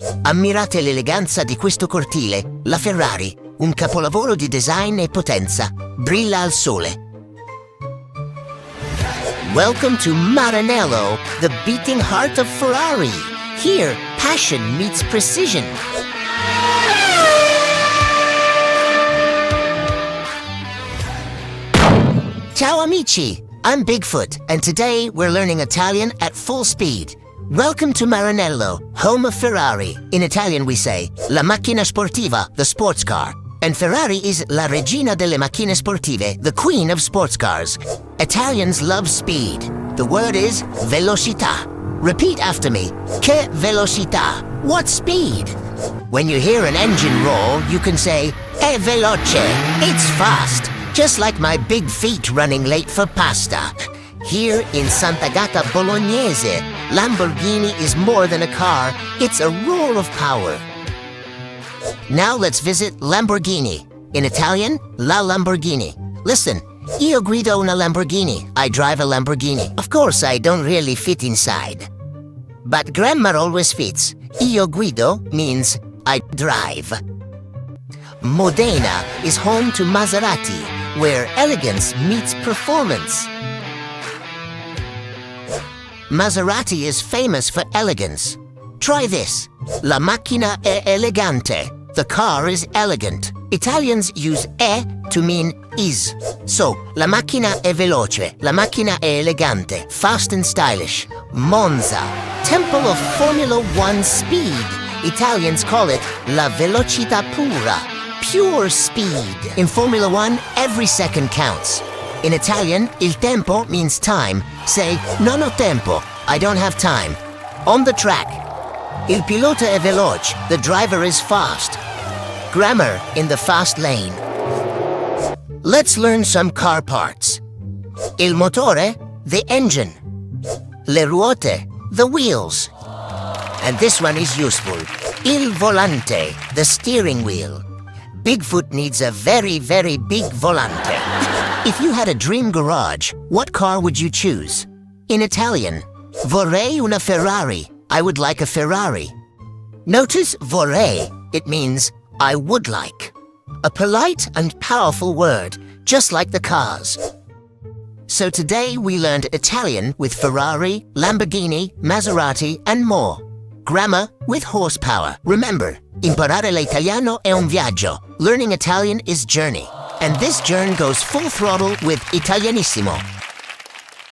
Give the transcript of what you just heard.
Ammirate l'eleganza di questo cortile, la Ferrari, un capolavoro di design e potenza, brilla al sole. Welcome to Maranello, the beating heart of Ferrari. Here, passion meets precision. Ciao amici! I'm Bigfoot, and today we're learning Italian at full speed. Welcome to Maranello, home of Ferrari. In Italian we say, la macchina sportiva, the sports car. And Ferrari is la regina delle macchine sportive, the queen of sports cars. Italians love speed. The word is velocità. Repeat after me. Che velocità? What speed? When you hear an engine roar, you can say, è veloce, it's fast. Just like my big feet running late for pasta. Here in Sant'Agata Bolognese, Lamborghini is more than a car, it's a roar of power. Now let's visit Lamborghini. In Italian, la Lamborghini. Listen, io guido una Lamborghini. I drive a Lamborghini. Of course, I don't really fit inside. But grammar always fits. Io guido means I drive. Modena is home to Maserati, where elegance meets performance. Maserati is famous for elegance. Try this. La macchina è elegante. The car is elegant. Italians use è to mean is. So, la macchina è veloce. La macchina è elegante. Fast and stylish. Monza, temple of Formula One speed. Italians call it la velocità pura. Pure speed. In Formula One, every second counts. In Italian, il tempo means time. Say, non ho tempo. I don't have time. On the track. Il pilota è veloce. The driver is fast. Grammar in the fast lane. Let's learn some car parts. Il motore, the engine. Le ruote, the wheels. And this one is useful. Il volante, the steering wheel. Bigfoot needs a very, very big volante. If you had a dream garage, what car would you choose? In Italian, vorrei una Ferrari. I would like a Ferrari. Notice vorrei. It means I would like. A polite and powerful word, just like the cars. So today we learned Italian with Ferrari, Lamborghini, Maserati, and more. Grammar with horsepower. Remember, imparare l'italiano è un viaggio. Learning Italian is journey. And this journey goes full throttle with Italianissimo.